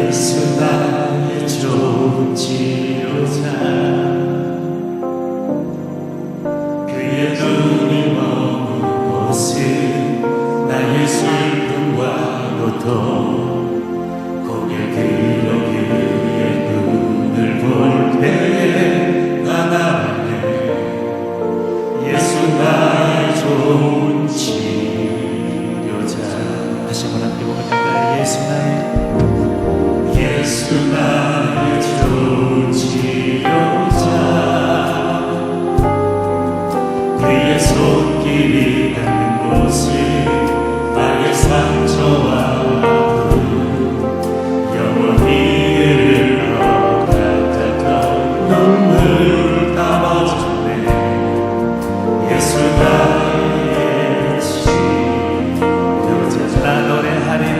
예수 나의 좋은 치료자 그의 눈이 머문 곳은 나의 슬픔과 고통 고개 들어 그의 눈을 볼 때에 난 알네 예수 나의 좋은 치료자 다시 한번 함께 보겠습니다. 예수 나의 좋은 치료자 그의 손길이 닿는 곳은 나의 상처와 아픔 영원히 그를 같았던 눈물 담아주네 예수 나의 치료자 나 노래하리라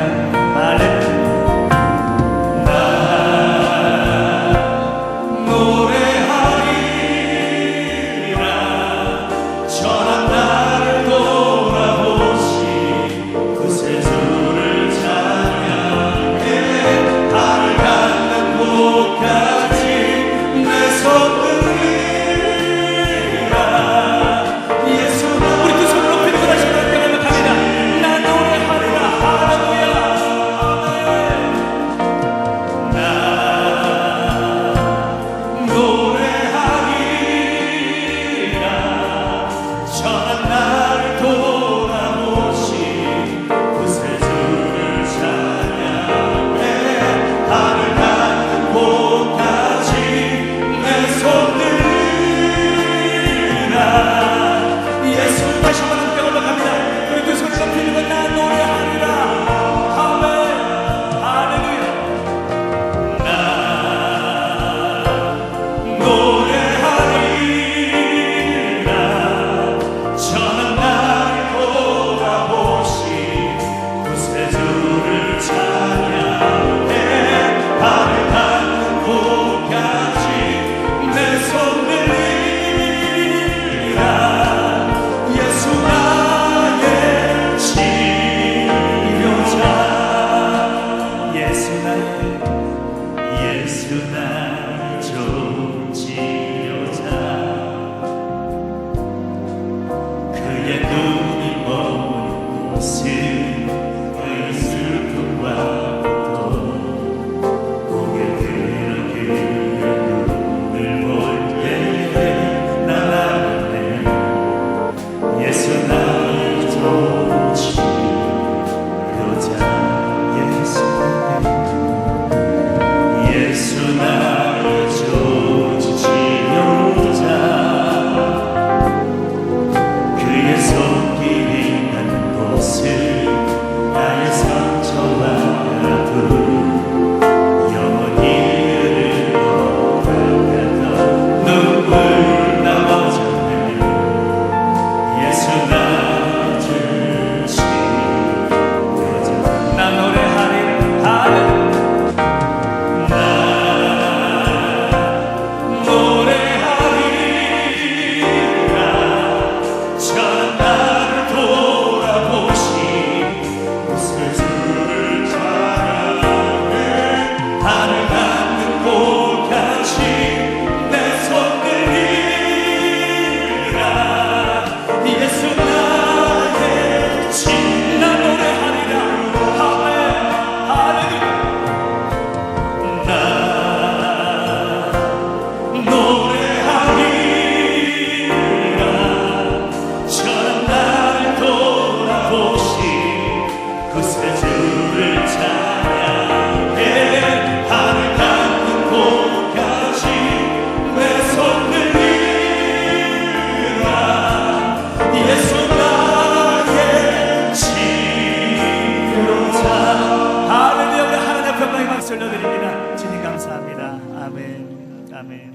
올려드립니다. 주님 감사합니다. 아멘. 아멘.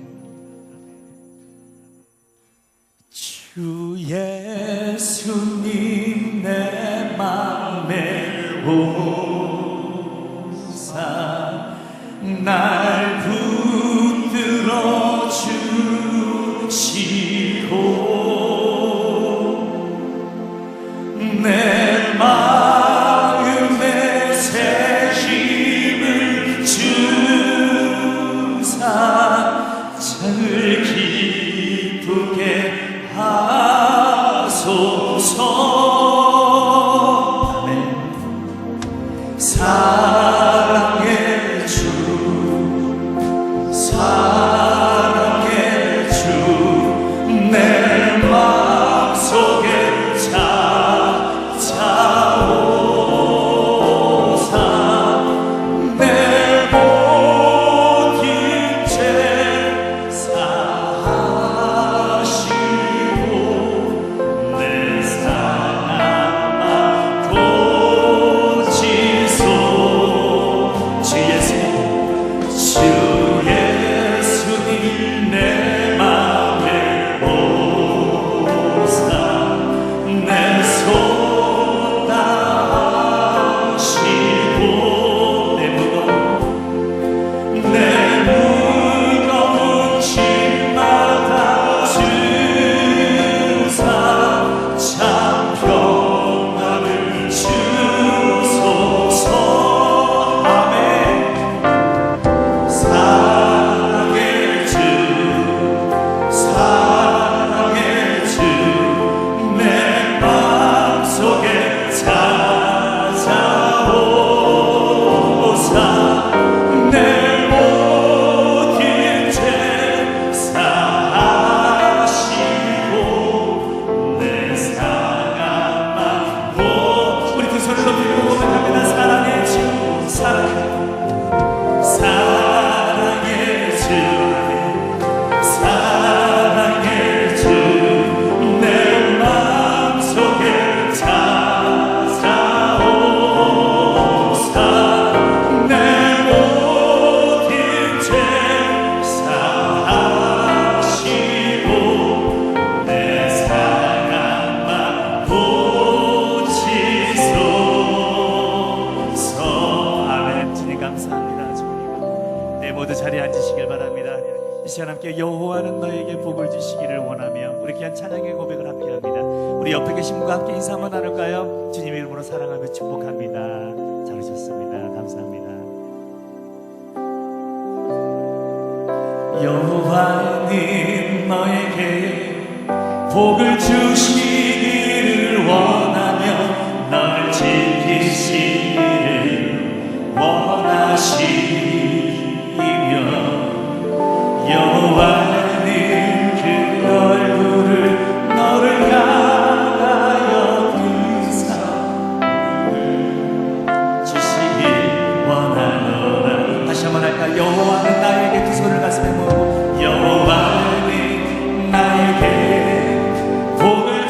주 예수님 내 맘에 오사 날 붙들어 주시고 내 마음에 새 힘을 주 사랑의 주 사랑의 주 내 마음속에 찾아오사 내 모든 죄 사하시고 내 사랑아 고치소 주 예수님 내 맘에 오사 내 손 닿으시고 내 무거운 짐마다 주사 참 평안을 주소서 아멘 사랑의 주 사랑의 주 내 마음속에 찾아오사 내 모든 죄 사하시고 내 사랑만 우리 두 손을 높이 고백합니다. 사랑의 주 사랑의 주 사랑의 주 내 마음속에 찾아오사 내 모든 죄 사하시고 내 사랑만 고치소서 아멘. 주님 감사합니다. 주님 내 모두 자리에 앉으시길 바랍니다. 이 시간 함께 여호와는 너에게 복을 주시기를 원하며 우리 귀한 찬양의 고백을 함께 합니다. 우리 옆에 계신 분과 함께 인사 한번 나눌까요? 주님의 이름으로 사랑하며 축복합니다. 잘하셨습니다. 감사합니다. 여호와는 너에게 복을 주시기를 원하며 널 지키시기를 원하시며 여호와는 그 얼굴을 너를 향하여 드사 주시길 원하노라. 다시 한번 할까? 여호와는 나에게 두 손을 가슴에 모으고 여호와는 나에게 복을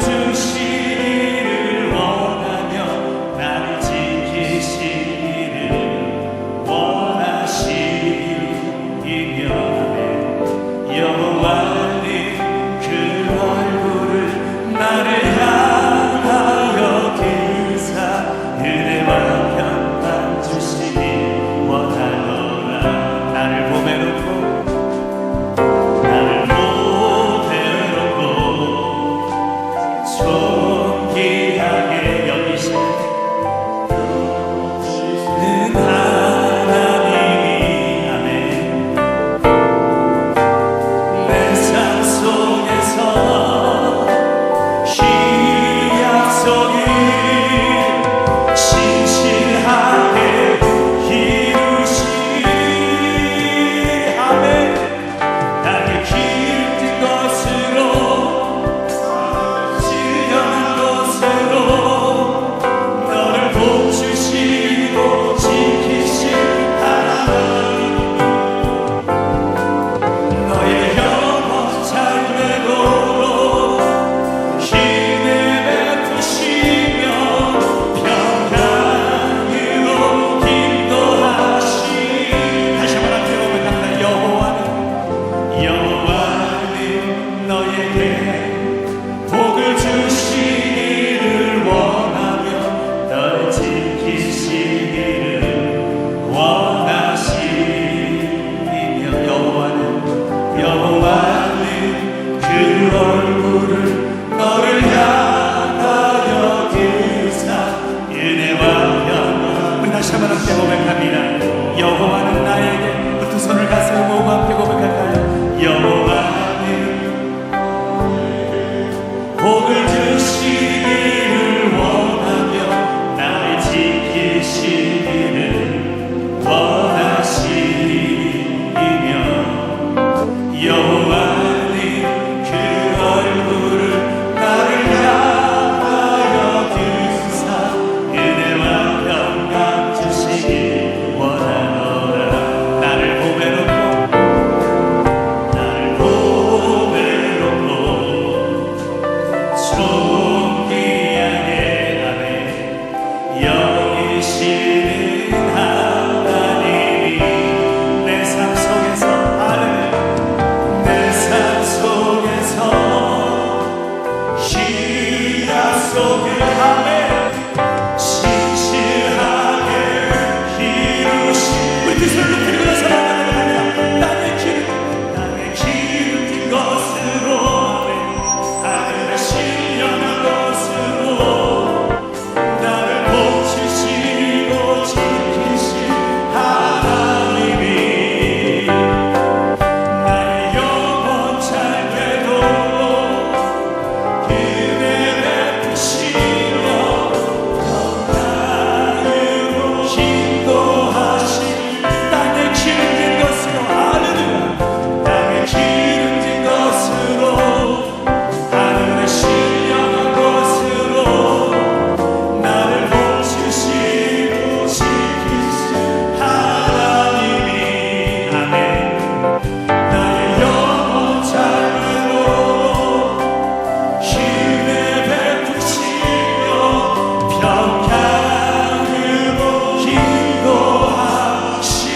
그 소리를 높이고 나서 나갑니다. 땅에 기름진 것으로 하늘에 신령한 것으로 나를 고치시고 지키신 하나님이 나의 영혼 잘게도 그대 베푸시며 평강으로 인도하신 땅에 기름진 것으로 할렐루야 땅에 기름진 것으로 하늘에 신령한 것으로 나를 고치시고 지키신 하나님이 아멘 나의 영혼 잘게도 힘에 베푸시며 평강으로 인도하시니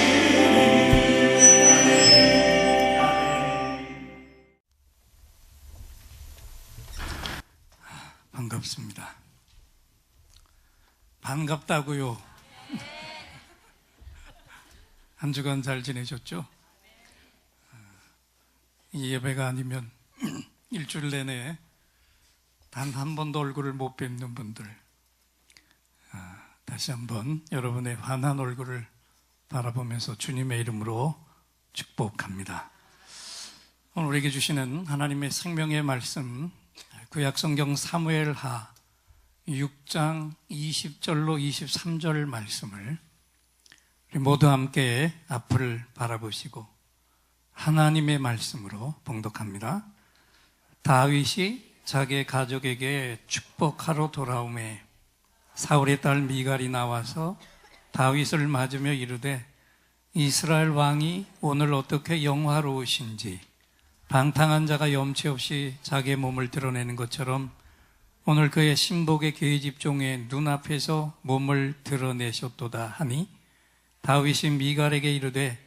반갑습니다. 반갑다고요. 한 주간 잘 지내셨죠? 이 예배가 아니면 일주일 내내 단 한 번도 얼굴을 못 뵙는 분들, 다시 한번 여러분의 환한 얼굴을 바라보면서 주님의 이름으로 축복합니다. 오늘 우리에게 주시는 하나님의 생명의 말씀, 구약성경 사무엘하 6장 20절로 23절 말씀을 우리 모두 함께 앞을 바라보시고 하나님의 말씀으로 봉독합니다. 다윗이 자기 가족에게 축복하러 돌아오매 사울의 딸 미갈이 나와서 다윗을 맞으며 이르되 이스라엘 왕이 오늘 어떻게 영화로우신지 방탕한 자가 염치 없이 자기의 몸을 드러내는 것처럼 오늘 그의 신복의 계집종의 눈앞에서 몸을 드러내셨도다 하니 다윗이 미갈에게 이르되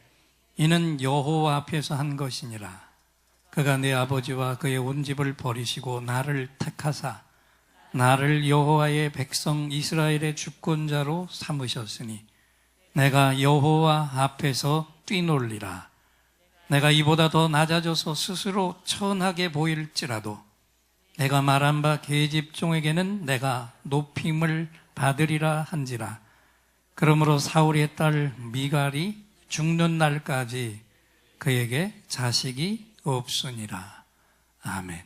이는 여호와 앞에서 한 것이니라. 그가 내 아버지와 그의 온 집을 버리시고 나를 택하사 나를 여호와의 백성 이스라엘의 주권자로 삼으셨으니 내가 여호와 앞에서 뛰놀리라. 내가 이보다 더 낮아져서 스스로 천하게 보일지라도 내가 말한 바 계집종에게는 내가 높임을 받으리라 한지라. 그러므로 사울의 딸 미갈이 죽는 날까지 그에게 자식이 없으니라. 아멘.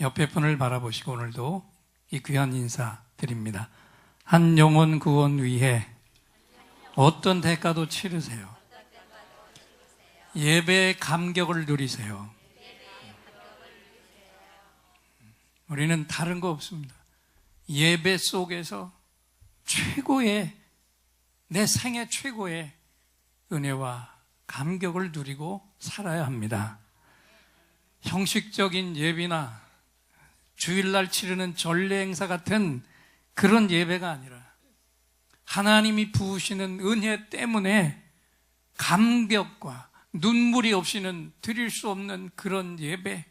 옆에 분을 바라보시고 오늘도 이 귀한 인사 드립니다. 한 영혼 구원 위해 어떤 대가도 치르세요. 예배의 감격을 누리세요. 우리는 다른 거 없습니다. 예배 속에서 최고의, 내 생애 최고의 은혜와 감격을 누리고 살아야 합니다. 형식적인 예배나 주일날 치르는 전례 행사 같은 그런 예배가 아니라 하나님이 부으시는 은혜 때문에 감격과 눈물이 없이는 드릴 수 없는 그런 예배,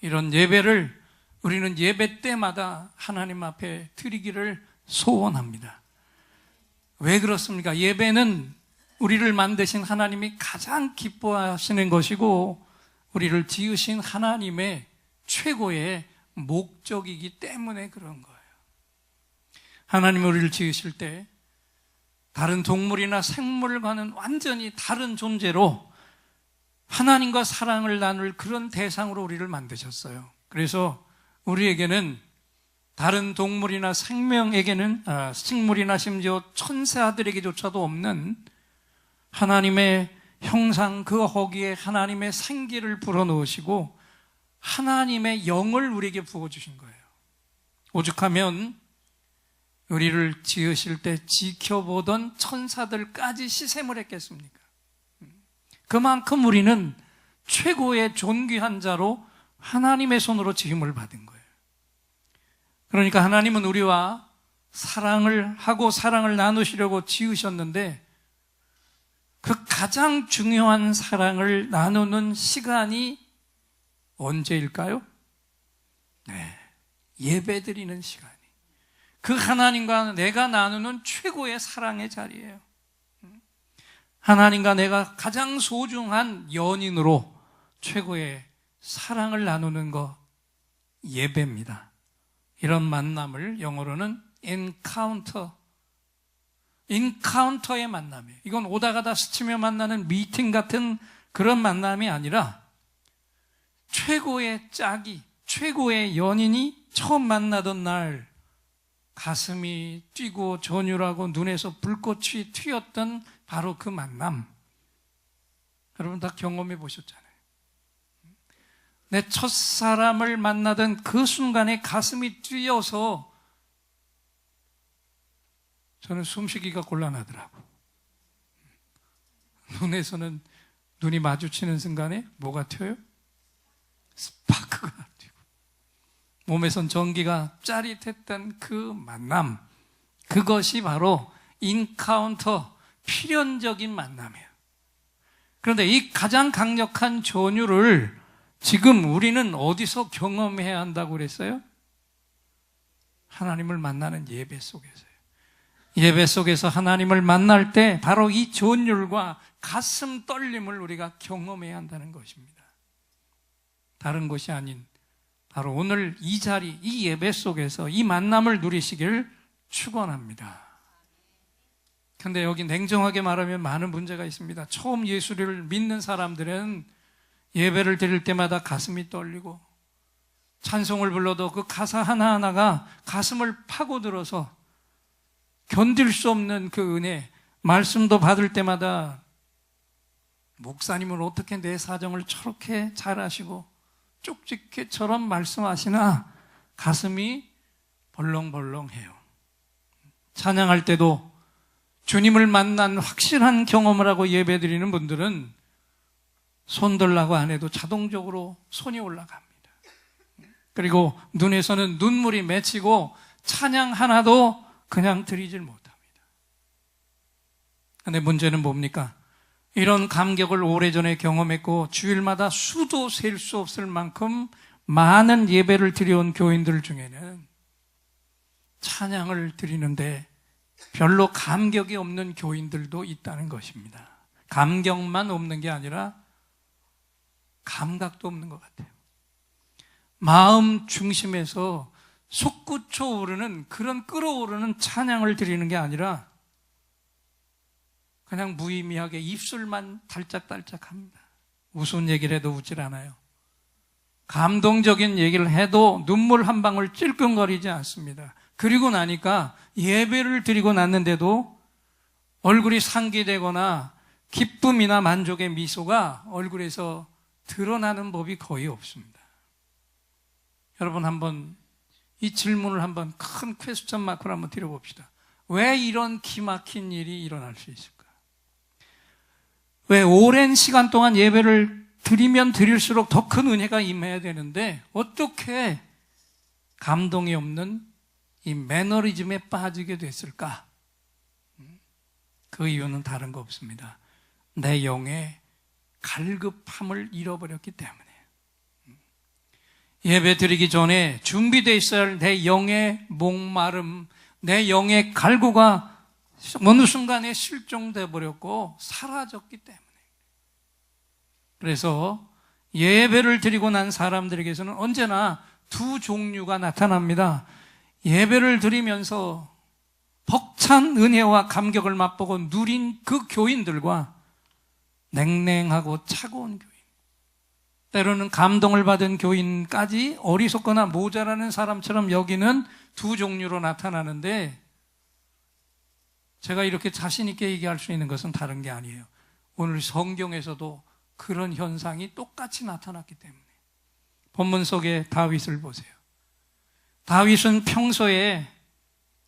이런 예배를 우리는 예배 때마다 하나님 앞에 드리기를 소원합니다. 왜 그렇습니까? 예배는 우리를 만드신 하나님이 가장 기뻐하시는 것이고 우리를 지으신 하나님의 최고의 목적이기 때문에 그런 거예요. 하나님이 우리를 지으실 때 다른 동물이나 생물과는 완전히 다른 존재로 하나님과 사랑을 나눌 그런 대상으로 우리를 만드셨어요. 그래서 우리에게는 다른 동물이나 식물이나 심지어 천사들에게조차도 없는 하나님의 형상, 그 허기에 하나님의 생기를 불어넣으시고 하나님의 영을 우리에게 부어주신 거예요. 오죽하면 우리를 지으실 때 지켜보던 천사들까지 시샘을 했겠습니까? 그만큼 우리는 최고의 존귀한 자로 하나님의 손으로 지음을 받은 거예요. 그러니까 하나님은 우리와 사랑을 하고 사랑을 나누시려고 지으셨는데 그 가장 중요한 사랑을 나누는 시간이 언제일까요? 네, 예배드리는 시간이 그 하나님과 내가 나누는 최고의 사랑의 자리예요. 하나님과 내가 가장 소중한 연인으로 최고의 사랑을 나누는 것, 예배입니다. 이런 만남을 영어로는 인카운터의 만남이에요. 이건 오다 가다 스치며 만나는 미팅 같은 그런 만남이 아니라 최고의 짝이, 최고의 연인이 처음 만나던 날 가슴이 뛰고 전율하고 눈에서 불꽃이 튀었던 바로 그 만남. 여러분 다 경험해 보셨잖아요. 내 첫사람을 만나던 그 순간에 가슴이 뛰어서 저는 숨쉬기가 곤란하더라고. 눈에서는 눈이 마주치는 순간에 뭐가 튀어요? 스파크가 튀고 몸에선 전기가 짜릿했던 그 만남, 그것이 바로 인카운터, 필연적인 만남이에요. 그런데 이 가장 강력한 전율을 지금 우리는 어디서 경험해야 한다고 그랬어요? 하나님을 만나는 예배 속에서요. 예배 속에서 하나님을 만날 때 바로 이 전율과 가슴 떨림을 우리가 경험해야 한다는 것입니다. 다른 것이 아닌 바로 오늘 이 자리, 이 예배 속에서 이 만남을 누리시길 축원합니다. 그런데 여기 냉정하게 말하면 많은 문제가 있습니다. 처음 예수를 믿는 사람들은 예배를 드릴 때마다 가슴이 떨리고 찬송을 불러도 그 가사 하나하나가 가슴을 파고들어서 견딜 수 없는 그 은혜, 말씀도 받을 때마다 목사님은 어떻게 내 사정을 저렇게 잘 아시고 쪽집게처럼 말씀하시나 가슴이 벌렁벌렁해요. 찬양할 때도 주님을 만난 확실한 경험을 하고 예배드리는 분들은 손 들라고 안 해도 자동적으로 손이 올라갑니다. 그리고 눈에서는 눈물이 맺히고 찬양 하나도 그냥 드리질 못합니다. 근데 문제는 뭡니까? 이런 감격을 오래전에 경험했고 주일마다 수도 셀 수 없을 만큼 많은 예배를 드려온 교인들 중에는 찬양을 드리는데 별로 감격이 없는 교인들도 있다는 것입니다. 감격만 없는 게 아니라 감각도 없는 것 같아요. 마음 중심에서 솟구쳐 오르는 그런 끓어오르는 찬양을 드리는 게 아니라 그냥 무의미하게 입술만 달짝달짝합니다. 우스운 얘기를 해도 웃질 않아요. 감동적인 얘기를 해도 눈물 한 방울 찔끔거리지 않습니다. 그리고 나니까 예배를 드리고 났는데도 얼굴이 상기되거나 기쁨이나 만족의 미소가 얼굴에서 드러나는 법이 거의 없습니다. 여러분 한번 이 질문을 한번 큰 퀘스천 마크로 한번 드려봅시다. 왜 이런 기막힌 일이 일어날 수 있을까? 왜 오랜 시간 동안 예배를 드리면 드릴수록 더 큰 은혜가 임해야 되는데 어떻게 감동이 없는 이 매너리즘에 빠지게 됐을까? 그 이유는 다른 거 없습니다. 내 영의 갈급함을 잃어버렸기 때문에. 예배 드리기 전에 준비되어 있어야 할 내 영의 목마름, 내 영의 갈구가 어느 순간에 실종돼 버렸고 사라졌기 때문에. 그래서 예배를 드리고 난 사람들에게서는 언제나 두 종류가 나타납니다. 예배를 드리면서 벅찬 은혜와 감격을 맛보고 누린 그 교인들과 냉랭하고 차가운 교인, 때로는 감동을 받은 교인까지 어리석거나 모자라는 사람처럼 여기는 두 종류로 나타나는데, 제가 이렇게 자신 있게 얘기할 수 있는 것은 다른 게 아니에요. 오늘 성경에서도 그런 현상이 똑같이 나타났기 때문에. 본문 속에 다윗을 보세요. 다윗은 평소에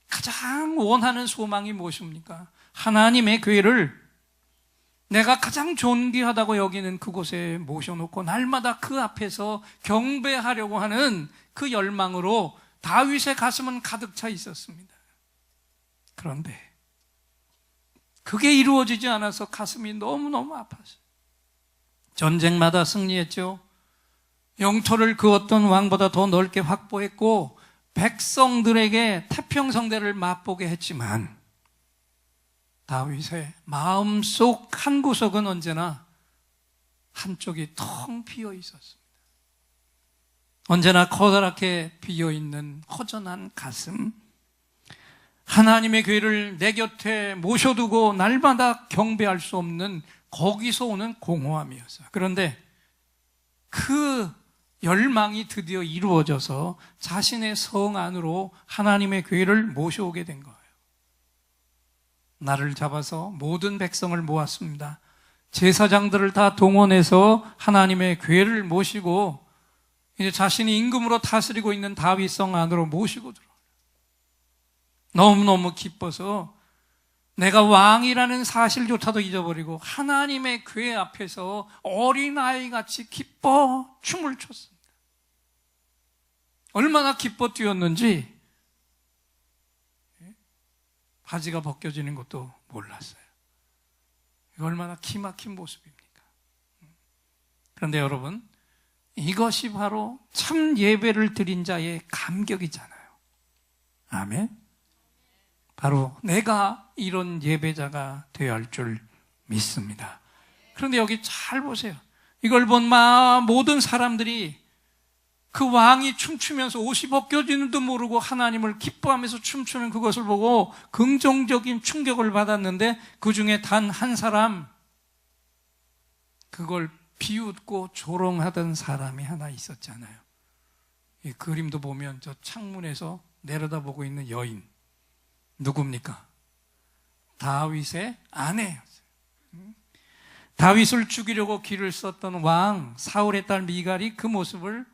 가장 원하는 소망이 무엇입니까? 하나님의 교회를 내가 가장 존귀하다고 여기는 그곳에 모셔놓고 날마다 그 앞에서 경배하려고 하는 그 열망으로 다윗의 가슴은 가득 차 있었습니다. 그런데 그게 이루어지지 않아서 가슴이 너무너무 아팠어요. 전쟁마다 승리했죠. 영토를 그 어떤 왕보다 더 넓게 확보했고 백성들에게 태평성대를 맛보게 했지만 다윗의 마음속 한 구석은 언제나 한쪽이 텅 비어 있었습니다. 언제나 커다랗게 비어 있는 허전한 가슴, 하나님의 교회를 내 곁에 모셔두고 날마다 경배할 수 없는 거기서 오는 공허함이었어요. 그런데 그 열망이 드디어 이루어져서 자신의 성 안으로 하나님의 교회를 모셔오게 된 거예요. 나를 잡아서 모든 백성을 모았습니다. 제사장들을 다 동원해서 하나님의 교회를 모시고 이제 자신이 임금으로 다스리고 있는 다윗성 안으로 모시고 들어와요. 너무너무 기뻐서 내가 왕이라는 사실조차도 잊어버리고 하나님의 교회 앞에서 어린아이같이 기뻐 춤을 췄습니다. 얼마나 기뻐 뛰었는지 바지가 벗겨지는 것도 몰랐어요. 이거 얼마나 기막힌 모습입니까? 그런데 여러분, 이것이 바로 참 예배를 드린 자의 감격이잖아요. 아멘. 바로 내가 이런 예배자가 되어야 할 줄 믿습니다. 그런데 여기 잘 보세요. 이걸 본 모든 사람들이 그 왕이 춤추면서 옷이 벗겨지는도 모르고 하나님을 기뻐하면서 춤추는 그것을 보고 긍정적인 충격을 받았는데, 그 중에 단 한 사람, 그걸 비웃고 조롱하던 사람이 하나 있었잖아요. 이 그림도 보면 저 창문에서 내려다보고 있는 여인, 누굽니까? 다윗의 아내였어요. 다윗을 죽이려고 길을 썼던 왕 사울의 딸 미갈이 그 모습을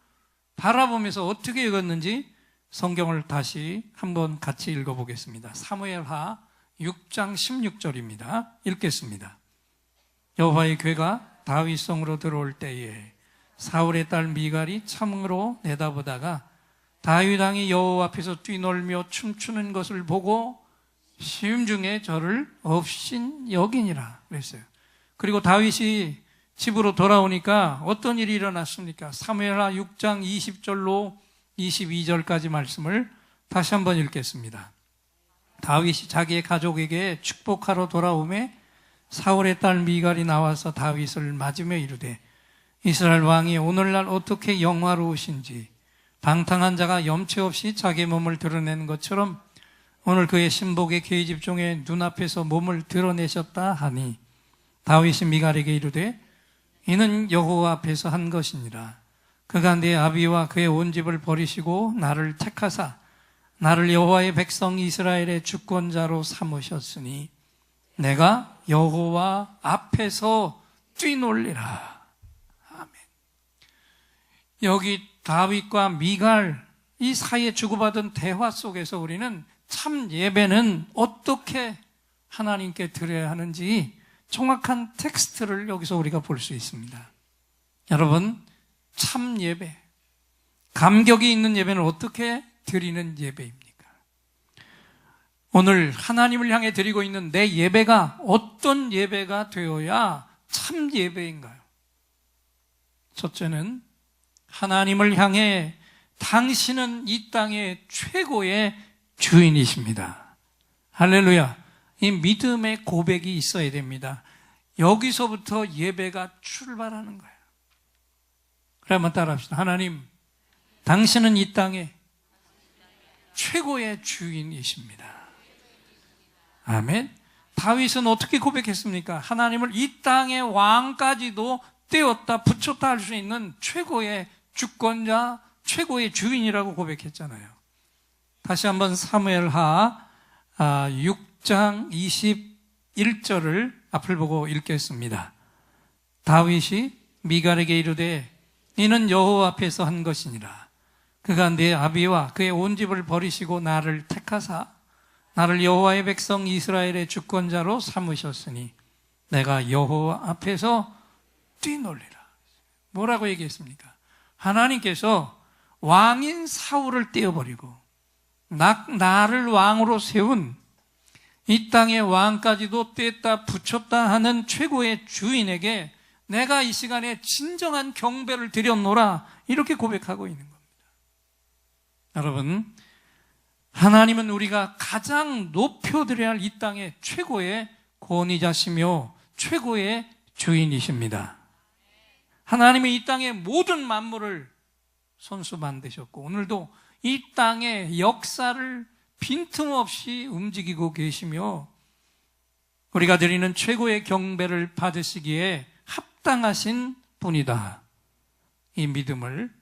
바라보면서 어떻게 읽었는지 성경을 다시 한번 같이 읽어보겠습니다. 사무엘하 6장 16절입니다. 읽겠습니다. 여호와의 괴가 다윗성으로 들어올 때에 사울의 딸 미갈이 창으로 내다보다가 다윗 왕이 여호와 앞에서 뛰놀며 춤추는 것을 보고 심중에 저를 없인 여기니라 그랬어요. 그리고 다윗이 집으로 돌아오니까 어떤 일이 일어났습니까? 사무엘하 6장 20절로 22절까지 말씀을 다시 한번 읽겠습니다. 다윗이 자기의 가족에게 축복하러 돌아오매 사울의 딸 미갈이 나와서 다윗을 맞으며 이르되, 이스라엘 왕이 오늘날 어떻게 영화로우신지, 방탕한 자가 염치 없이 자기 몸을 드러내는 것처럼 오늘 그의 신복의 계집종의 눈앞에서 몸을 드러내셨다 하니, 다윗이 미갈에게 이르되 이는 여호와 앞에서 한 것이니라. 그가 내 아비와 그의 온 집을 버리시고 나를 택하사 나를 여호와의 백성 이스라엘의 주권자로 삼으셨으니 내가 여호와 앞에서 뛰놀리라. 아멘. 여기 다윗과 미갈 이 사이에 주고받은 대화 속에서 우리는 참 예배는 어떻게 하나님께 드려야 하는지 정확한 텍스트를 여기서 우리가 볼 수 있습니다. 여러분, 참 예배, 감격이 있는 예배는 어떻게 드리는 예배입니까? 오늘 하나님을 향해 드리고 있는 내 예배가 어떤 예배가 되어야 참 예배인가요? 첫째는 하나님을 향해 당신은 이 땅의 최고의 주인이십니다. 할렐루야. 이 믿음의 고백이 있어야 됩니다. 여기서부터 예배가 출발하는 거예요. 그래, 한번 따라합시다. 하나님, 당신은 이 땅의 최고의 주인이십니다. 아멘. 다윗은 어떻게 고백했습니까? 하나님을 이 땅의 왕까지도 떼었다 붙였다 할 수 있는 최고의 주권자, 최고의 주인이라고 고백했잖아요. 다시 한번 사무엘하 6장 21절을 앞을 보고 읽겠습니다. 다윗이 미갈에게 이르되 이는 여호와 앞에서 한 것이니라. 그가 내 아비와 그의 온 집을 버리시고 나를 택하사 나를 여호와의 백성 이스라엘의 주권자로 삼으셨으니 내가 여호와 앞에서 뛰놀리라. 뭐라고 얘기했습니까? 하나님께서 왕인 사울을 떼어버리고 나를 왕으로 세운 이 땅의 왕까지도 뗐다 붙였다 하는 최고의 주인에게 내가 이 시간에 진정한 경배를 드렸노라, 이렇게 고백하고 있는 겁니다. 여러분, 하나님은 우리가 가장 높여드려야 할 이 땅의 최고의 권위자시며 최고의 주인이십니다. 하나님이 이 땅의 모든 만물을 손수 만드셨고 오늘도 이 땅의 역사를 빈틈없이 움직이고 계시며 우리가 드리는 최고의 경배를 받으시기에 합당하신 분이다. 이 믿음을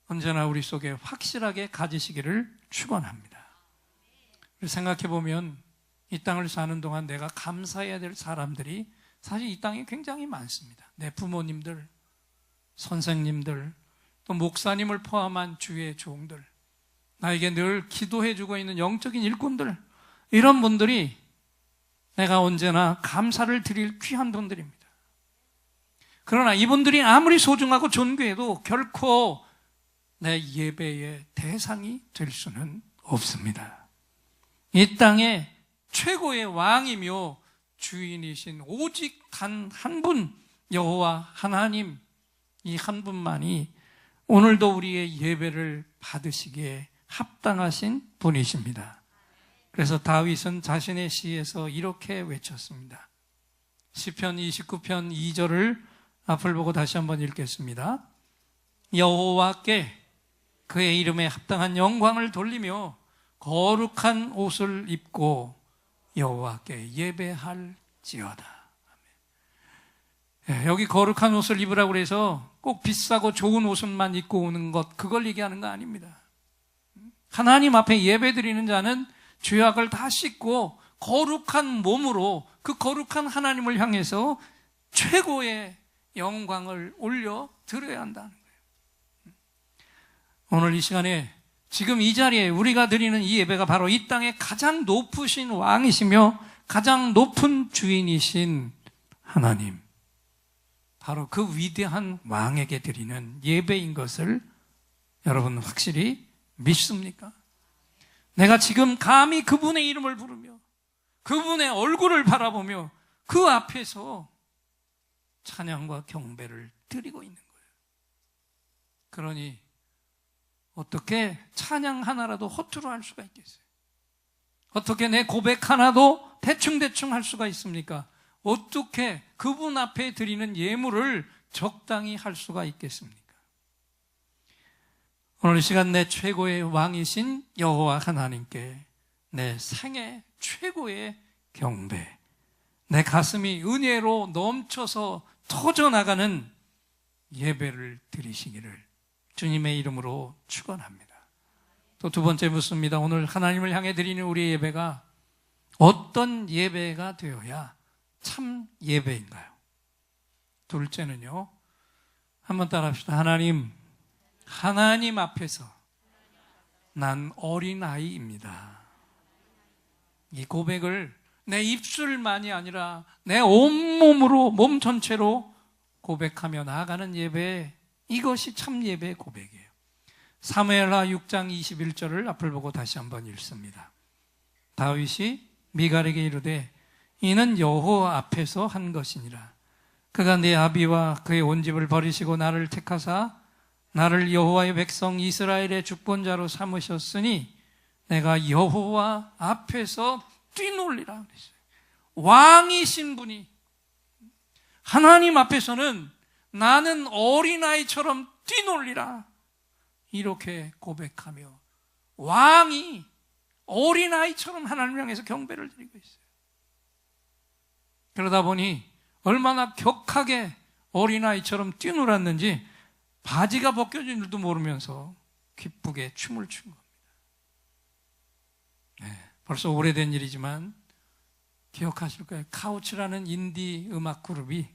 언제나 우리 속에 확실하게 가지시기를 축원합니다. 생각해보면 이 땅을 사는 동안 내가 감사해야 될 사람들이 사실 이 땅에 굉장히 많습니다. 내 부모님들, 선생님들, 또 목사님을 포함한 주의 종들, 나에게 늘 기도해주고 있는 영적인 일꾼들, 이런 분들이 내가 언제나 감사를 드릴 귀한 분들입니다. 그러나 이분들이 아무리 소중하고 존귀해도 결코 내 예배의 대상이 될 수는 없습니다. 이 땅의 최고의 왕이며 주인이신 오직 단 한 분, 여호와 하나님, 이 한 분만이 오늘도 우리의 예배를 받으시기에 합당하신 분이십니다. 그래서 다윗은 자신의 시에서 이렇게 외쳤습니다. 시편 29편 2절을 앞을 보고 다시 한번 읽겠습니다. 여호와께 그의 이름에 합당한 영광을 돌리며 거룩한 옷을 입고 여호와께 예배할지어다. 여기 거룩한 옷을 입으라고 해서 꼭 비싸고 좋은 옷만 입고 오는 것, 그걸 얘기하는 거 아닙니다. 하나님 앞에 예배드리는 자는 죄악을 다 씻고 거룩한 몸으로 그 거룩한 하나님을 향해서 최고의 영광을 올려 드려야 한다는 거예요. 오늘 이 시간에 지금 이 자리에 우리가 드리는 이 예배가 바로 이 땅의 가장 높으신 왕이시며 가장 높은 주인이신 하나님, 바로 그 위대한 왕에게 드리는 예배인 것을 여러분 확실히 믿습니까? 내가 지금 감히 그분의 이름을 부르며 그분의 얼굴을 바라보며 그 앞에서 찬양과 경배를 드리고 있는 거예요. 그러니 어떻게 찬양 하나라도 허투루 할 수가 있겠어요? 어떻게 내 고백 하나도 대충대충 할 수가 있습니까? 어떻게 그분 앞에 드리는 예물을 적당히 할 수가 있겠습니까? 오늘 이 시간 내 최고의 왕이신 여호와 하나님께 내 생애 최고의 경배, 내 가슴이 은혜로 넘쳐서 터져나가는 예배를 드리시기를 주님의 이름으로 축원합니다. 또 두 번째 묻습니다. 오늘 하나님을 향해 드리는 우리의 예배가 어떤 예배가 되어야 참 예배인가요? 둘째는요, 한번 따라합시다. 하나님 앞에서 난 어린아이입니다. 이 고백을 내 입술만이 아니라 내 온몸으로, 몸 전체로 고백하며 나아가는 예배, 이것이 참 예배의 고백이에요. 사무엘하 6장 21절을 앞을 보고 다시 한번 읽습니다. 다윗이 미갈에게 이르되 이는 여호와 앞에서 한 것이니라. 그가 내 아비와 그의 온 집을 버리시고 나를 택하사 나를 여호와의 백성 이스라엘의 주권자로 삼으셨으니 내가 여호와 앞에서 뛰놀리라 그랬어요. 왕이신 분이 하나님 앞에서는 나는 어린아이처럼 뛰놀리라, 이렇게 고백하며 왕이 어린아이처럼 하나님을 향해서 경배를 드리고 있어요. 그러다 보니 얼마나 격하게 어린아이처럼 뛰놀았는지 바지가 벗겨진 줄도 모르면서 기쁘게 춤을 춘 겁니다. 벌써 오래된 일이지만 기억하실 거예요. 카우츠라는 인디 음악 그룹이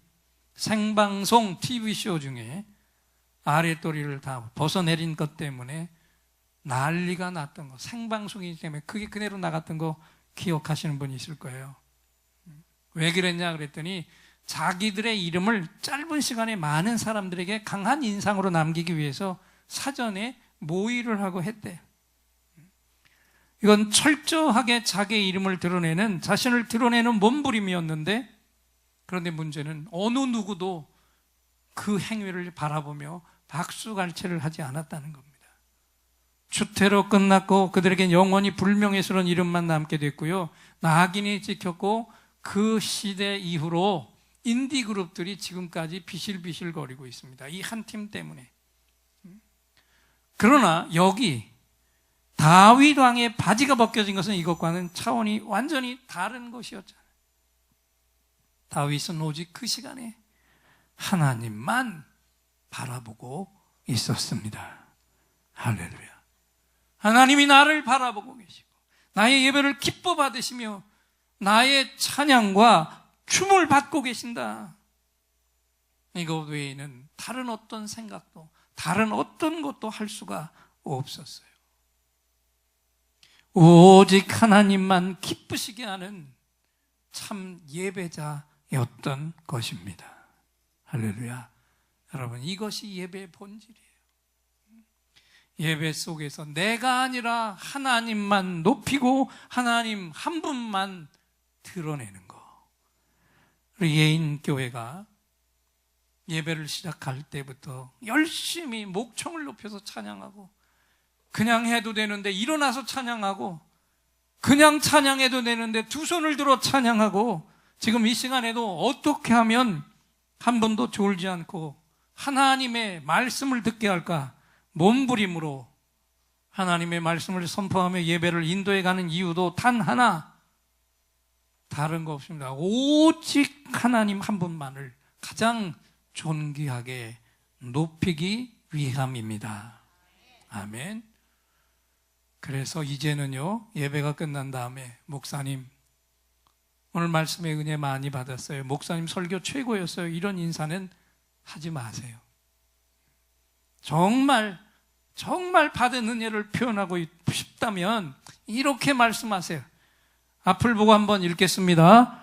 생방송 TV쇼 중에 아랫도리를 다 벗어내린 것 때문에 난리가 났던 거, 생방송이기 때문에 그게 그대로 나갔던 거 기억하시는 분이 있을 거예요. 왜 그랬냐 그랬더니 자기들의 이름을 짧은 시간에 많은 사람들에게 강한 인상으로 남기기 위해서 사전에 모의를 하고 했대요. 이건 철저하게 자기의 이름을 드러내는, 자신을 드러내는 몸부림이었는데, 그런데 문제는 어느 누구도 그 행위를 바라보며 박수갈채를 하지 않았다는 겁니다. 추태로 끝났고 그들에겐 영원히 불명예스러운 이름만 남게 됐고요, 낙인이 찍혔고 그 시대 이후로 인디 그룹들이 지금까지 비실비실거리고 있습니다. 이 한 팀 때문에. 그러나 여기 다윗 왕의 바지가 벗겨진 것은 이것과는 차원이 완전히 다른 것이었잖아요. 다윗은 오직 그 시간에 하나님만 바라보고 있었습니다. 할렐루야. 하나님이 나를 바라보고 계시고 나의 예배를 기뻐 받으시며 나의 찬양과 춤을 받고 계신다. 이것 외에는 다른 어떤 생각도 다른 어떤 것도 할 수가 없었어요. 오직 하나님만 기쁘시게 하는 참 예배자였던 것입니다. 할렐루야. 여러분, 이것이 예배의 본질이에요. 예배 속에서 내가 아니라 하나님만 높이고 하나님 한 분만 드러내는 거. 우리 예인교회가 예배를 시작할 때부터 열심히 목청을 높여서 찬양하고, 그냥 해도 되는데 일어나서 찬양하고, 그냥 찬양해도 되는데 두 손을 들어 찬양하고, 지금 이 시간에도 어떻게 하면 한 번도 졸지 않고 하나님의 말씀을 듣게 할까, 몸부림으로 하나님의 말씀을 선포하며 예배를 인도해 가는 이유도 단 하나, 다른 거 없습니다. 오직 하나님 한 분만을 가장 존귀하게 높이기 위함입니다. 아멘. 그래서 이제는요, 예배가 끝난 다음에 목사님, 오늘 말씀의 은혜 많이 받았어요. 목사님 설교 최고였어요. 이런 인사는 하지 마세요. 정말 받은 은혜를 표현하고 싶다면 이렇게 말씀하세요. 앞을 보고 한번 읽겠습니다.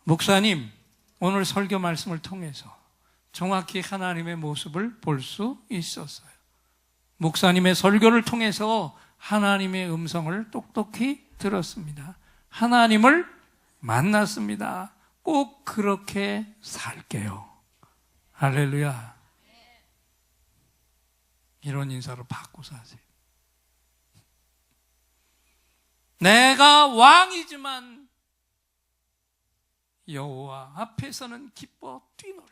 목사님, 오늘 설교 말씀을 통해서 정확히 하나님의 모습을 볼 수 있었어요. 목사님의 설교를 통해서 하나님의 음성을 똑똑히 들었습니다. 하나님을 만났습니다. 꼭 그렇게 살게요. 할렐루야. 이런 인사로 받고 사세요. 내가 왕이지만 여호와 앞에서는 기뻐 뛰놀리라.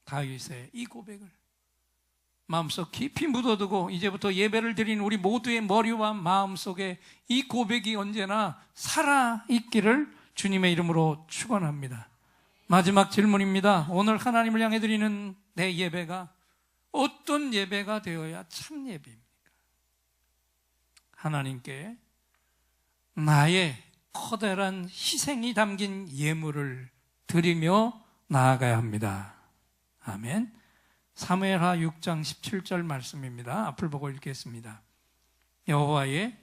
다윗의 이 고백을 마음속 깊이 묻어두고 이제부터 예배를 드린 우리 모두의 머리와 마음속에 이 고백이 언제나 살아있기를 주님의 이름으로 축원합니다. 마지막 질문입니다. 오늘 하나님을 향해 드리는 내 예배가 어떤 예배가 되어야 참 예배입니까? 하나님께 나의 커다란 희생이 담긴 예물을 드리며 나아가야 합니다. 아멘. 사무엘하 6장 17절 말씀입니다. 앞을 보고 읽겠습니다. 여호와의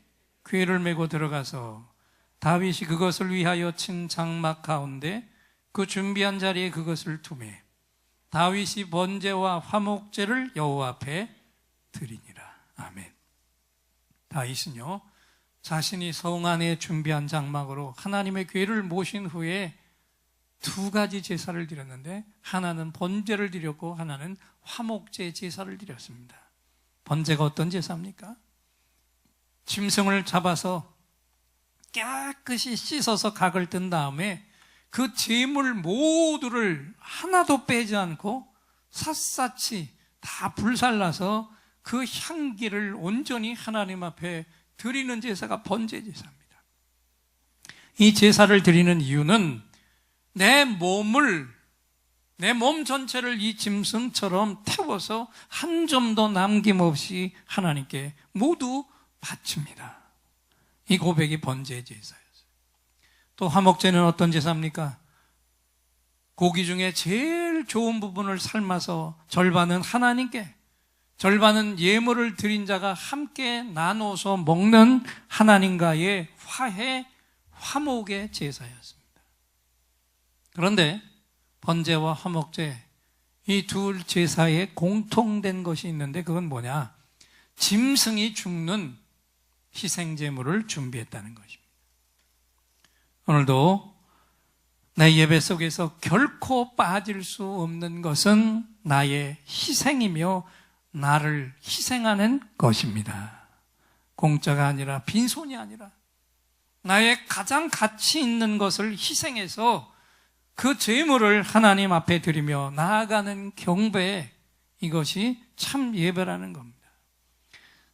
궤를 메고 들어가서 다윗이 그것을 위하여 친 장막 가운데 그 준비한 자리에 그것을 두매 다윗이 번제와 화목제를 여호와 앞에 드리니라. 아멘. 다윗은요, 자신이 성 안에 준비한 장막으로 하나님의 궤를 모신 후에 두 가지 제사를 드렸는데, 하나는 번제를 드렸고 하나는 화목제 제사를 드렸습니다. 번제가 어떤 제사입니까? 짐승을 잡아서 깨끗이 씻어서 각을 뜬 다음에 그 제물 모두를 하나도 빼지 않고 샅샅이 다 불살라서 그 향기를 온전히 하나님 앞에 드리는 제사가 번제 제사입니다. 이 제사를 드리는 이유는 내 몸 전체를 이 짐승처럼 태워서 한 점도 남김없이 하나님께 모두 바칩니다. 이 고백이 번제 제사였어요. 또 화목제는 어떤 제사입니까? 고기 중에 제일 좋은 부분을 삶아서 절반은 하나님께, 절반은 예물을 드린 자가 함께 나눠서 먹는 하나님과의 화해, 화목의 제사였습니다. 그런데 번제와 화목제, 이 둘 제사에 공통된 것이 있는데 그건 뭐냐? 짐승이 죽는 희생제물을 준비했다는 것입니다. 오늘도 내 예배 속에서 결코 빠질 수 없는 것은 나의 희생이며 나를 희생하는 것입니다. 공짜가 아니라, 빈손이 아니라 나의 가장 가치 있는 것을 희생해서 그 제물을 하나님 앞에 드리며 나아가는 경배, 이것이 참 예배라는 겁니다.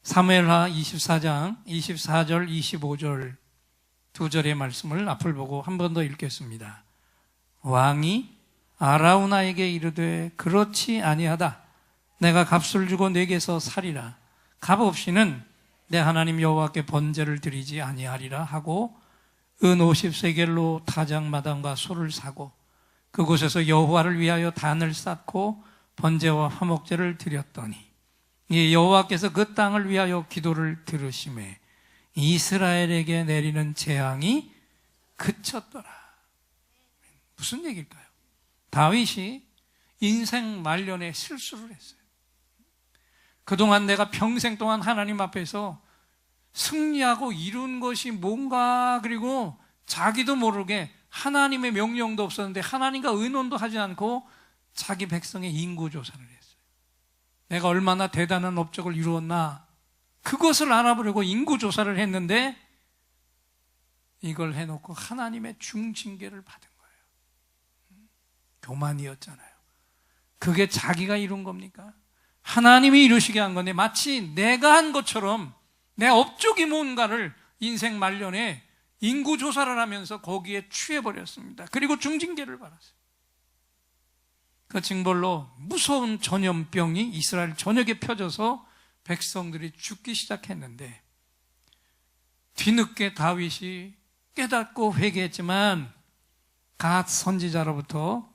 사무엘하 24장 24절 25절 두 절의 말씀을 앞을 보고 한 번 더 읽겠습니다. 왕이 아라우나에게 이르되 그렇지 아니하다. 내가 값을 주고 내게서 살이라. 값 없이는 내 하나님 여호와께 번제를 드리지 아니하리라 하고 은 50세겔로 타작마당과 소를 사고 그곳에서 여호와를 위하여 단을 쌓고 번제와 화목제를 드렸더니 이 여호와께서 그 땅을 위하여 기도를 들으심에 이스라엘에게 내리는 재앙이 그쳤더라. 무슨 얘기일까요? 다윗이 인생 말년에 실수를 했어요. 그동안 내가 평생 동안 하나님 앞에서 승리하고 이룬 것이 뭔가, 그리고 자기도 모르게 하나님의 명령도 없었는데 하나님과 의논도 하지 않고 자기 백성의 인구조사를 했어요. 내가 얼마나 대단한 업적을 이루었나, 그것을 알아보려고 인구조사를 했는데 이걸 해놓고 하나님의 중징계를 받은 거예요. 교만이었잖아요. 그게 자기가 이룬 겁니까? 하나님이 이루시게 한 건데 마치 내가 한 것처럼 내 업적이 뭔가를 인생 말년에 인구조사를 하면서 거기에 취해버렸습니다. 그리고 중징계를 받았어요. 그 징벌로 무서운 전염병이 이스라엘 전역에 펴져서 백성들이 죽기 시작했는데 뒤늦게 다윗이 깨닫고 회개했지만 갓 선지자로부터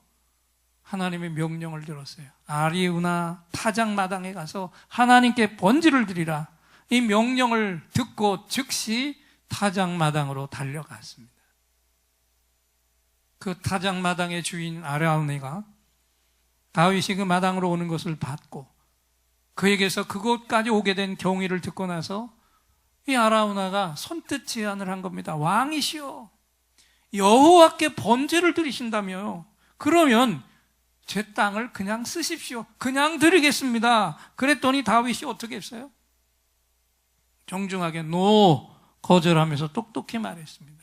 하나님의 명령을 들었어요. 아리우나 타작마당에 가서 하나님께 번제를 드리라. 이 명령을 듣고 즉시 타작마당으로 달려갔습니다. 그 타작마당의 주인 아라우나가 다윗이 그 마당으로 오는 것을 봤고 그에게서 그곳까지 오게 된 경위를 듣고 나서 이 아라우나가 선뜻 제안을 한 겁니다. 왕이시여, 여호와께 번제를 드리신다며 그러면 제 땅을 그냥 쓰십시오. 그냥 드리겠습니다. 그랬더니 다윗이 어떻게 했어요? 정중하게 거절하면서 똑똑히 말했습니다.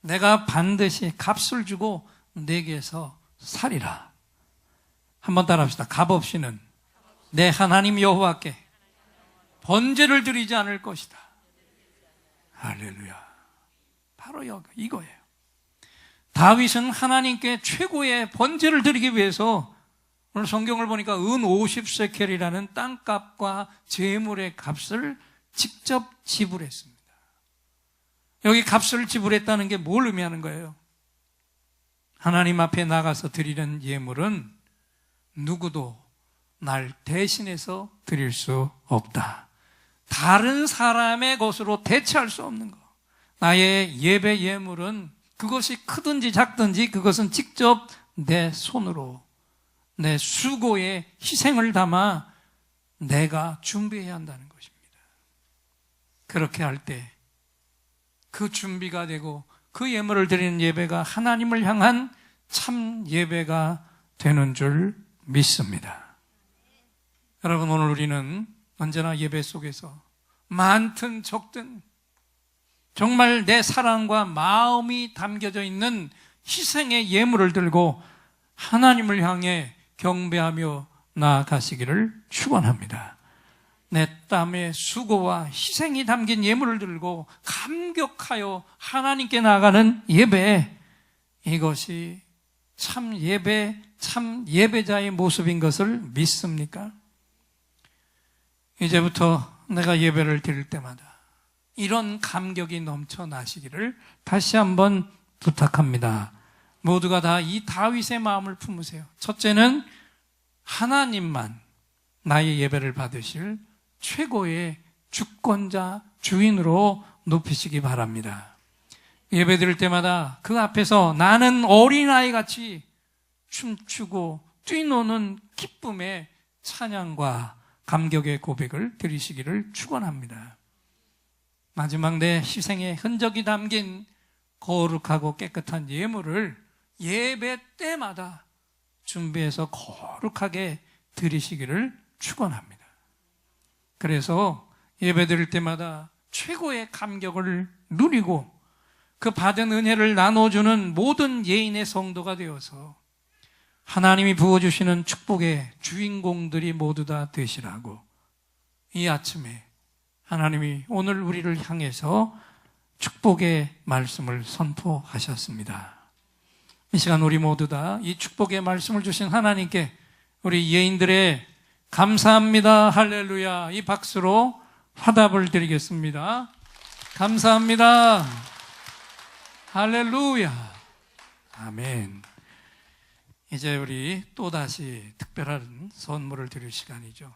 내가 반드시 값을 주고 내게서 살이라. 한번 따라합시다. 값 없이는 내 하나님 여호와께 번제를 드리지 않을 것이다. 할렐루야. 바로 이거예요. 다윗은 하나님께 최고의 번제를 드리기 위해서 오늘 성경을 보니까 은 50세켈이라는 땅값과 재물의 값을 직접 지불했습니다. 여기 값을 지불했다는 게 뭘 의미하는 거예요? 하나님 앞에 나가서 드리는 예물은 누구도 날 대신해서 드릴 수 없다. 다른 사람의 것으로 대체할 수 없는 것. 나의 예배 예물은 그것이 크든지 작든지 그것은 직접 내 손으로 내 수고에 희생을 담아 내가 준비해야 한다는 것입니다. 그렇게 할 때 그 준비가 되고 그 예물을 드리는 예배가 하나님을 향한 참 예배가 되는 줄 믿습니다. 여러분, 오늘 우리는 언제나 예배 속에서 많든 적든 정말 내 사랑과 마음이 담겨져 있는 희생의 예물을 들고 하나님을 향해 경배하며 나아가시기를 축원합니다. 내 땀의 수고와 희생이 담긴 예물을 들고 감격하여 하나님께 나아가는 예배, 이것이 참 예배, 참 예배자의 모습인 것을 믿습니까? 이제부터 내가 예배를 드릴 때마다 이런 감격이 넘쳐나시기를 다시 한번 부탁합니다. 모두가 다 이 다윗의 마음을 품으세요. 첫째는 하나님만 나의 예배를 받으실 최고의 주권자, 주인으로 높이시기 바랍니다. 예배 드릴 때마다 그 앞에서 나는 어린아이 같이 춤추고 뛰노는 기쁨의 찬양과 감격의 고백을 드리시기를 축원합니다. 마지막 내 희생의 흔적이 담긴 거룩하고 깨끗한 예물을 예배 때마다 준비해서 거룩하게 드리시기를 축원합니다. 그래서 예배 드릴 때마다 최고의 감격을 누리고 그 받은 은혜를 나눠주는 모든 예인의 성도가 되어서 하나님이 부어주시는 축복의 주인공들이 모두 다 되시라고 이 아침에 하나님이 오늘 우리를 향해서 축복의 말씀을 선포하셨습니다. 이 시간 우리 모두 다 이 축복의 말씀을 주신 하나님께 우리 예인들의 감사합니다, 할렐루야, 이 박수로 화답을 드리겠습니다. 감사합니다, 할렐루야, 아멘. 이제 우리 또다시 특별한 선물을 드릴 시간이죠.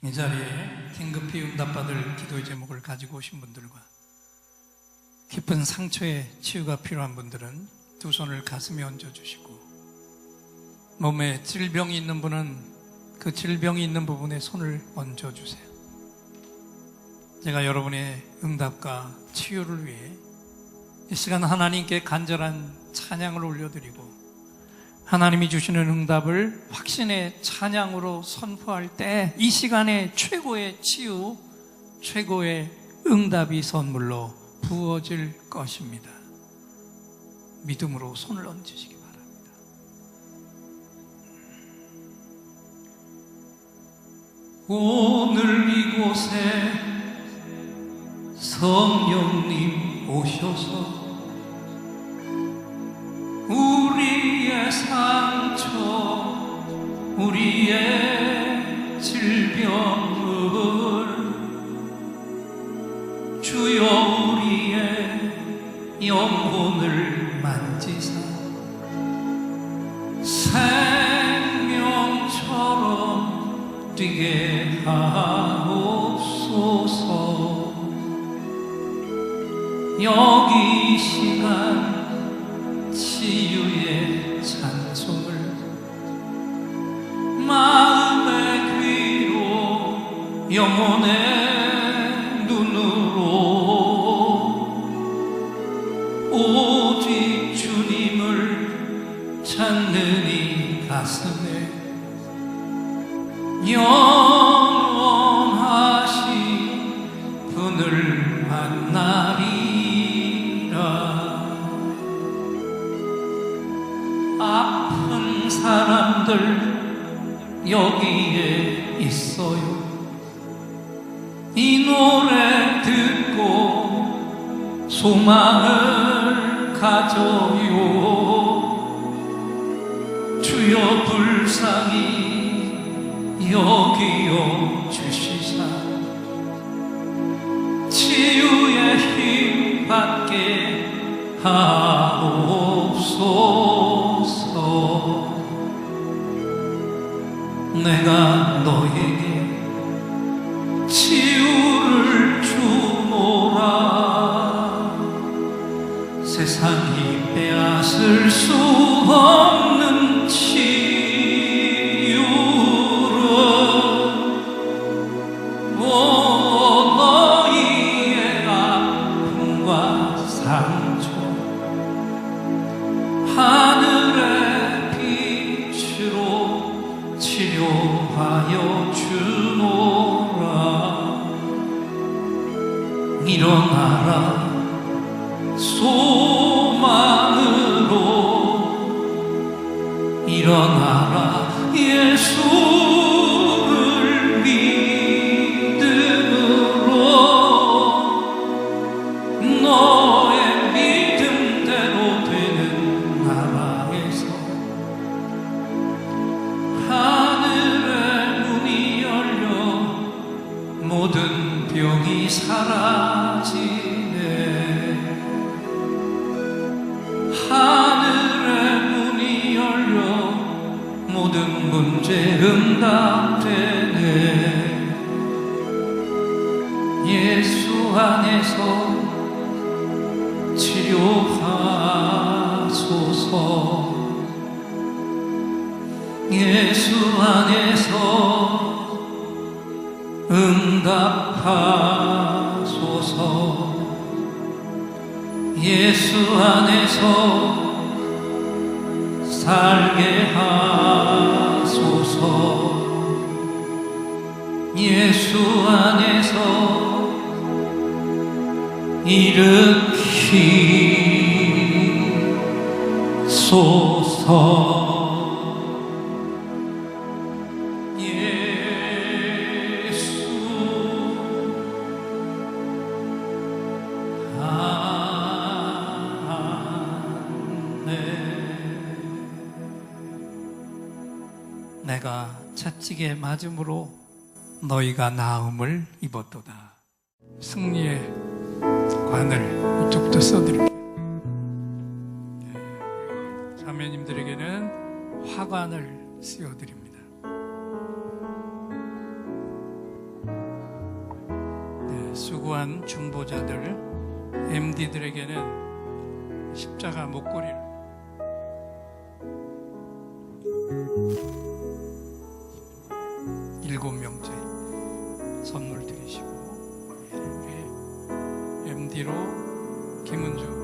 이 자리에 긴급히 응답받을 기도의 제목을 가지고 오신 분들과 깊은 상처에 치유가 필요한 분들은 두 손을 가슴에 얹어주시고, 몸에 질병이 있는 분은 그 질병이 있는 부분에 손을 얹어주세요. 제가 여러분의 응답과 치유를 위해 이 시간 하나님께 간절한 찬양을 올려드리고, 하나님이 주시는 응답을 확신의 찬양으로 선포할 때 이 시간에 최고의 치유, 최고의 응답이 선물로 부어질 것입니다. 믿음으로 손을 얹으시기 바랍니다. 오늘 이곳에 성령님 오셔서 우리의 상처, 우리의 질병을 주여 우리의 영혼을 만지사 생명처럼 뛰게 하옵소서. 여기 이 시간 치유의 찬송을 마음의 귀로 영혼의 눈으로 오직 주님을 찾는 이 가슴에 영원하신 분을 만나리라. 아픈 사람들 여기에 있어요. 이 노래 듣고 소망을 가져요. 주여 불쌍히 여기어 주시사 치유의 힘 받게 하옵소서. 내가 너에게 치유를 주노라. 세상이 빼앗을 수 없는 치유를 너희의 아픔과 상처 하늘의 빛으로 치료하여 주노라. 일어나라 소망으로, 일어나라 예수를 믿음으로. 너의 믿음대로 되는 나라에서 하늘의 문이 열려 모든 병이 사라지네. 하늘의 문이 열려 모든 문제 응답되네. 예수 안에서 치료하소서. 예수 안에서 응답하소서. 예수 안에서 살게 하소서. 예수 안에서 일으키소서. 내가 채찍에 맞음으로 너희가 나음을 입었도다. 승리의 관을 이쪽부터 써드릴게요. 자매님들에게는 화관을 씌워드립니다. 수고한 중보자들, MD들에게는 십자가 목걸이를, 일곱 명째 선물 드리시고, 우리 MD로 김은주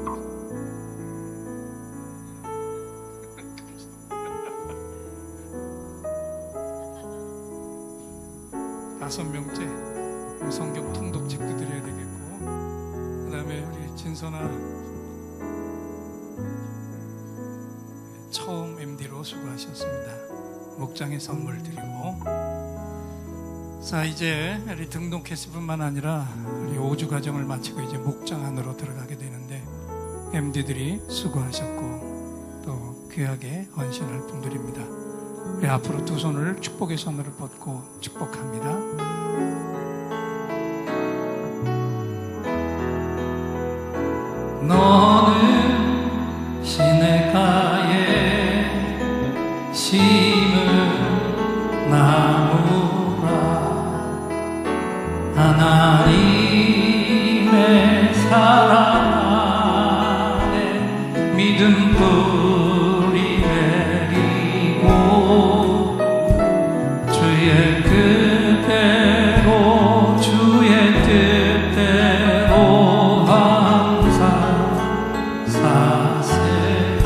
다섯 명째 성경 통독 책도 드려야 되겠고, 그 다음에 우리 진선아 처음 MD로 수고하셨습니다. 목장에 선물 드리고, 자, 이제 우리 등록했을 뿐만 아니라 우리 5주 과정을 마치고 이제 목장 안으로 들어가게 되는데, MD들이 수고하셨고 또 귀하게 헌신할 분들입니다. 우리 앞으로 두 손을 축복의 손으로 뻗고 축복합니다. 너는 시냇가에 심은 나무라. 하나님의 사랑 안에 믿음 뿌리 내리고, 주의 뜻대로 주의 뜻대로 항상 사세요.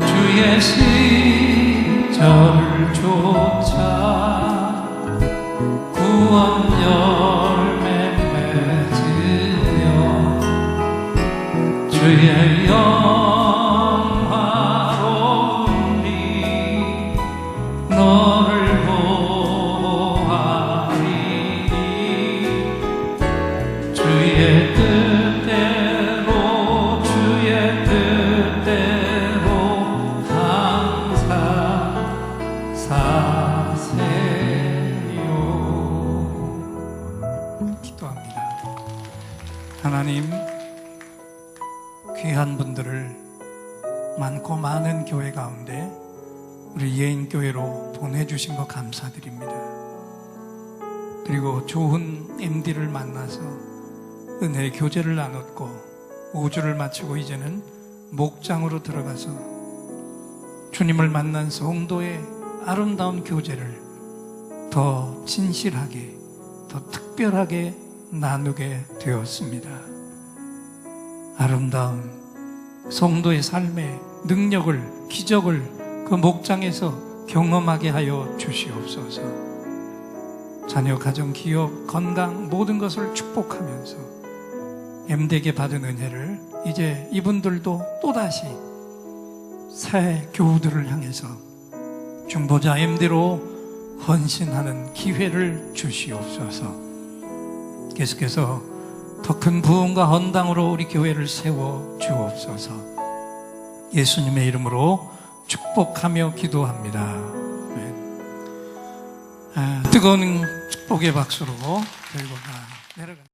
주의 시절조차 구원 열매 맺으며 주의 영화로운 리 너를 보아리니. 주의 뜻대로 주의 뜻대로 항상 사세요. 기도합니다. 하나님, 귀한 분들을 많고 많은 교회 가운데 우리 예인교회로 보내주신 거 감사드립니다. 그리고 좋은 MD를 만나서 은혜의 교제를 나눴고 5주를 마치고 이제는 목장으로 들어가서 주님을 만난 성도의 아름다운 교제를 더 진실하게, 더 특별하게 나누게 되었습니다. 아름다운 성도의 삶의 능력을, 기적을 그 목장에서 경험하게 하여 주시옵소서. 자녀, 가정, 기업, 건강 모든 것을 축복하면서 MD에게 받은 은혜를 이제 이분들도 또다시 새 교우들을 향해서 중보자 MD로 헌신하는 기회를 주시옵소서. 계속해서 더 큰 부흥과 헌당으로 우리 교회를 세워 주옵소서. 예수님의 이름으로 축복하며 기도합니다. 아멘. 뜨거운 축복의 박수로 결과가 내려갑니다.